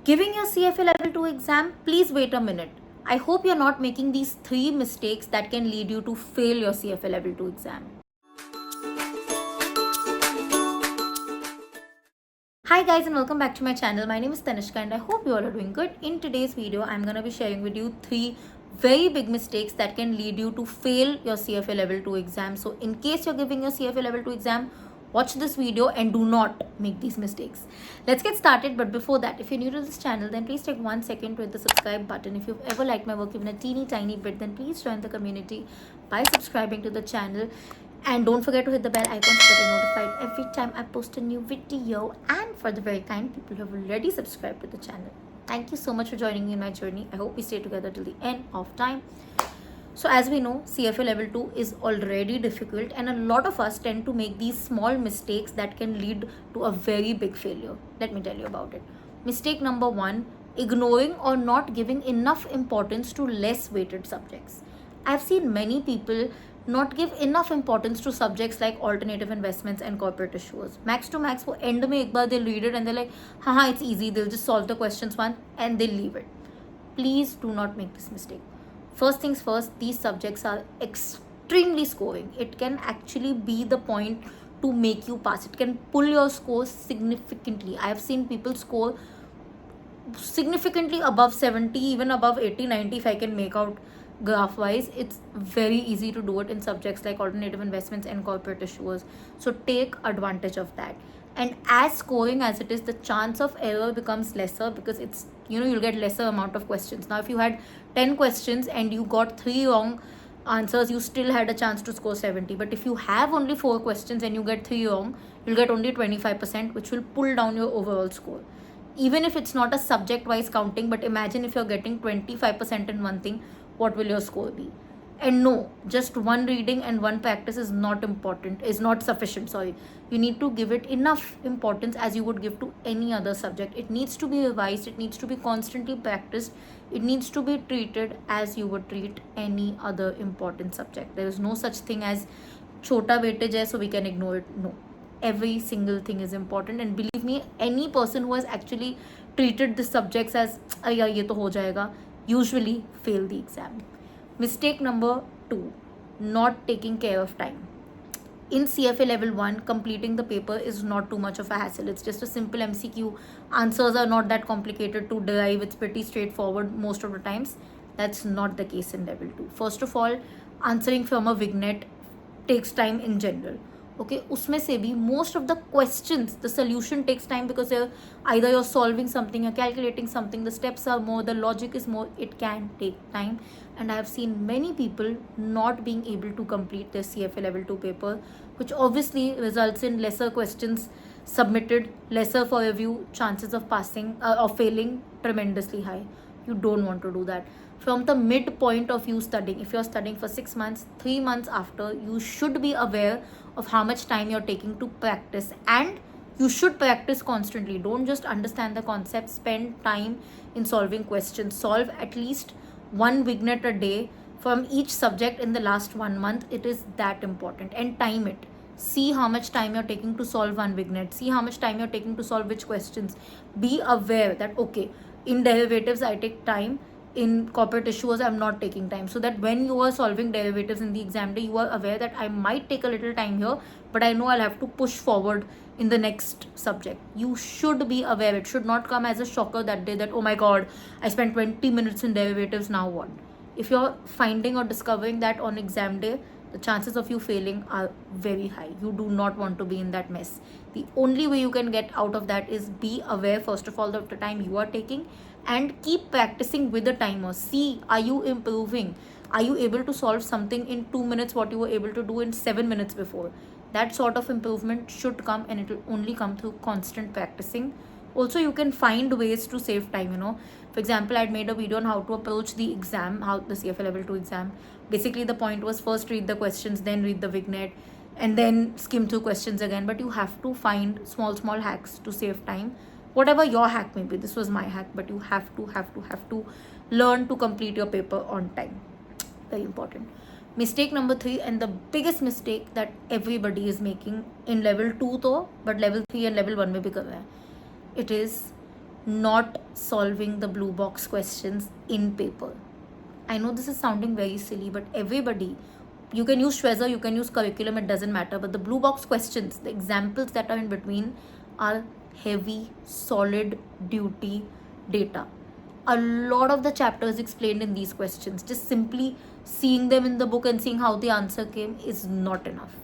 Giving your CFA level 2 exam, please wait a minute. I hope you're not making these 3 mistakes that can lead you to fail your CFA level 2 exam. Hi guys and welcome back to my channel. My name is Tanishka and I hope you all are doing good. In today's video, I'm going to be sharing with you 3 very big mistakes that can lead you to fail your CFA level 2 exam. So in case you're giving your CFA level 2 exam, watch this video and do not make these mistakes. Let's get started, but before that, if you're new to this channel, then please take 1 second to hit the subscribe button. If you've ever liked my work even a teeny tiny bit, then please join the community by subscribing to the channel. And don't forget to hit the bell icon so that you're notified every time I post a new video. And for the very kind people who have already subscribed to the channel, thank you so much for joining me in my journey. I hope we stay together till the end of time. So as we know, CFA level 2 is already difficult and a lot of us tend to make these small mistakes that can lead to a very big failure. Let me tell you about it. Mistake number 1, ignoring or not giving enough importance to less weighted subjects. I've seen many people not give enough importance to subjects like alternative investments and corporate issuers. Max to max, वो end में एक बार they'll read it and they're like, हाँ it's easy, they'll just solve the questions one and they'll leave it. Please do not make this mistake. First things first, these subjects are extremely scoring. It can actually be the point to make you pass. It can pull your scores significantly. I have seen people score significantly above 70, even above 80, 90 if I can make out graph wise. It's very easy to do it in subjects like alternative investments and corporate issuers. So take advantage of that. And as scoring as it is, the chance of error becomes lesser because it's, you'll get lesser amount of questions. Now if you had 10 questions and you got 3 wrong answers, you still had a chance to score 70. But if you have only 4 questions and you get 3 wrong, you'll get only 25%, which will pull down your overall score. Even if it's not a subject wise counting, but imagine if you're getting 25% in one thing, what will your score be? And no, just one reading and one practice is not sufficient. You need to give it enough importance as you would give to any other subject. It needs to be revised, it needs to be constantly practiced, it needs to be treated as you would treat any other important subject. There is no such thing as chota weightage hai so we can ignore it. No, every single thing is important, and believe me, any person who has actually treated the subjects as अरे यार ये तो हो जाएगा, usually fail the exam. Mistake number 2, not taking care of time. In CFA level 1, completing the paper is not too much of a hassle. It's just a simple MCQ. Answers are not that complicated to derive. It's pretty straightforward most of the times. That's not the case in level 2. First of all, answering from a vignette takes time in general. Okay, उसमें से भी most of the questions, the solution takes time because either you're solving something, you're calculating something, the steps are more, the logic is more, it can take time. And I have seen many people not being able to complete their CFA level 2 paper, which obviously results in lesser questions submitted, lesser for review, chances of passing or failing tremendously high. You don't want to do that. From the midpoint of you studying, if you're studying for 6 months, 3 months after, you should be aware of how much time you're taking to practice, and you should practice constantly. Don't just understand the concept, spend time in solving questions. Solve at least 1 vignette a day from each subject in the last 1 month. It is that important. And time it. See how much time you're taking to solve 1 vignette. See how much time you're taking to solve which questions. Be aware that okay, in derivatives I take time, in corporate issuers I'm not taking time, so that when you are solving derivatives in the exam day, you are aware that I might take a little time here, but I know I'll have to push forward in the next subject. You should be aware. It should not come as a shocker that day that oh my god, I spent 20 minutes in derivatives, now what? If you're finding or discovering that on exam day, the chances of you failing are very high. You do not want to be in that mess. The only way you can get out of that is be aware first of all of the time you are taking, and keep practicing with the timer. See, are you improving? Are you able to solve something in 2 minutes what you were able to do in 7 minutes before? That sort of improvement should come, and it will only come through constant practicing. Also, you can find ways to save time. For example, I'd made a video on how to approach the exam, how the CFA level 2 exam. Basically, the point was first read the questions, then read the vignette, and then skim through questions again. But you have to find small hacks to save time. Whatever your hack may be, this was my hack, but you have to learn to complete your paper on time. Very important. Mistake number 3, and the biggest mistake that everybody is making in level 2 though, but level 3 and level 1 में भी कर रहा है, it is not solving the blue box questions in paper. I know this is sounding very silly, but everybody, you can use Shweza, you can use curriculum, it doesn't matter. But the blue box questions, the examples that are in between, are heavy, solid, duty data. A lot of the chapters explained in these questions. Just simply seeing them in the book and seeing how the answer came is not enough.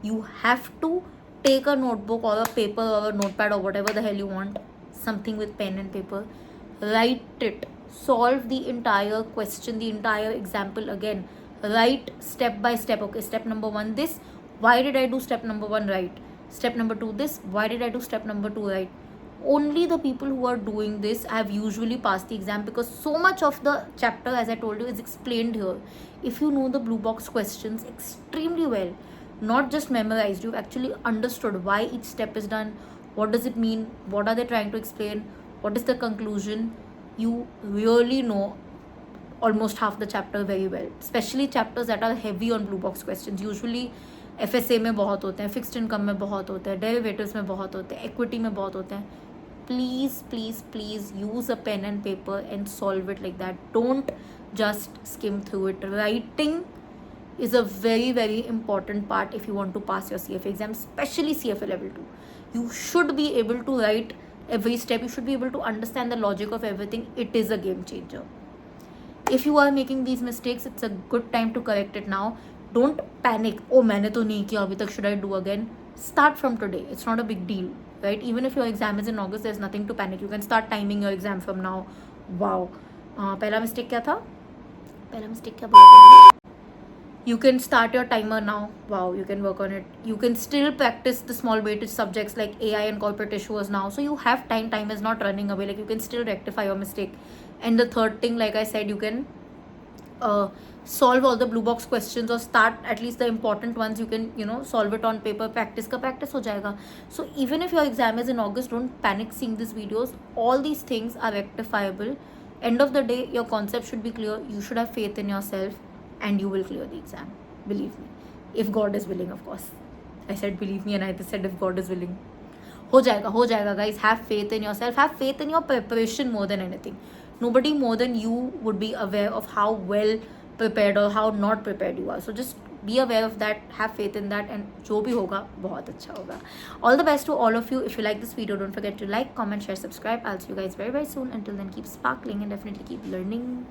You have to take a notebook or a paper or a notepad or whatever the hell you want, something with pen and paper, write it, solve the entire question, the entire example again, write step by step. Okay, step number 1 this, why did I do step number 1 right? Step number 2 this, why did I do step number 2 right? Only the people who are doing this have usually passed the exam, because so much of the chapter, as I told you, is explained here. If you know the blue box questions extremely well, not just memorized, you've actually understood why each step is done, what does it mean, what are they trying to explain, what is the conclusion, you really know almost half the chapter very well. Especially chapters that are heavy on blue box questions. Usually FSA में बहुत होते हैं, fixed income में बहुत होते हैं, derivatives में बहुत होते हैं, इक्विटी में बहुत होते हैं. Please, please, please use a pen and paper and solve it like that. Don't just skim through it. Writing is a very, very important part if you want to pass your CFA exam, especially CFA level 2. You should be able to write every step. You should be able to understand the logic of everything. It is a game changer. If you are making these mistakes, it's a good time to correct it now. Don't panic. Oh, मैंने तो नहीं किया अभी तक, should I do again? Start from today. It's not a big deal, right? Even if your exam is in August, there's nothing to panic. You can start timing your exam from now. Wow. पहला mistake क्या था? पहला mistake क्या बोला था? You can start your timer now. Wow, you can work on it. You can still practice the small weightage subjects like AI and corporate issuers now. So you have time. Time is not running away. Like, you can still rectify your mistake. And the third thing, like I said, you can solve all the blue box questions, or start at least the important ones. You can, solve it on paper. Practice ka practice ho jayega. So even if your exam is in August, don't panic seeing these videos. All these things are rectifiable. End of the day, your concept should be clear. You should have faith in yourself, and you will clear the exam. Believe me. If God is willing, of course. I said believe me, and I said if God is willing. हो जाएगा guys. Have faith in yourself. Have faith in your preparation more than anything. Nobody more than you would be aware of how well prepared or how not prepared you are. So just be aware of that, have faith in that, and जो भी होगा बहुत अच्छा होगा. All the best to all of you. If you like this video, don't forget to like, comment, share, subscribe. I'll see you guys very, very soon. Until then, keep sparkling and definitely keep learning.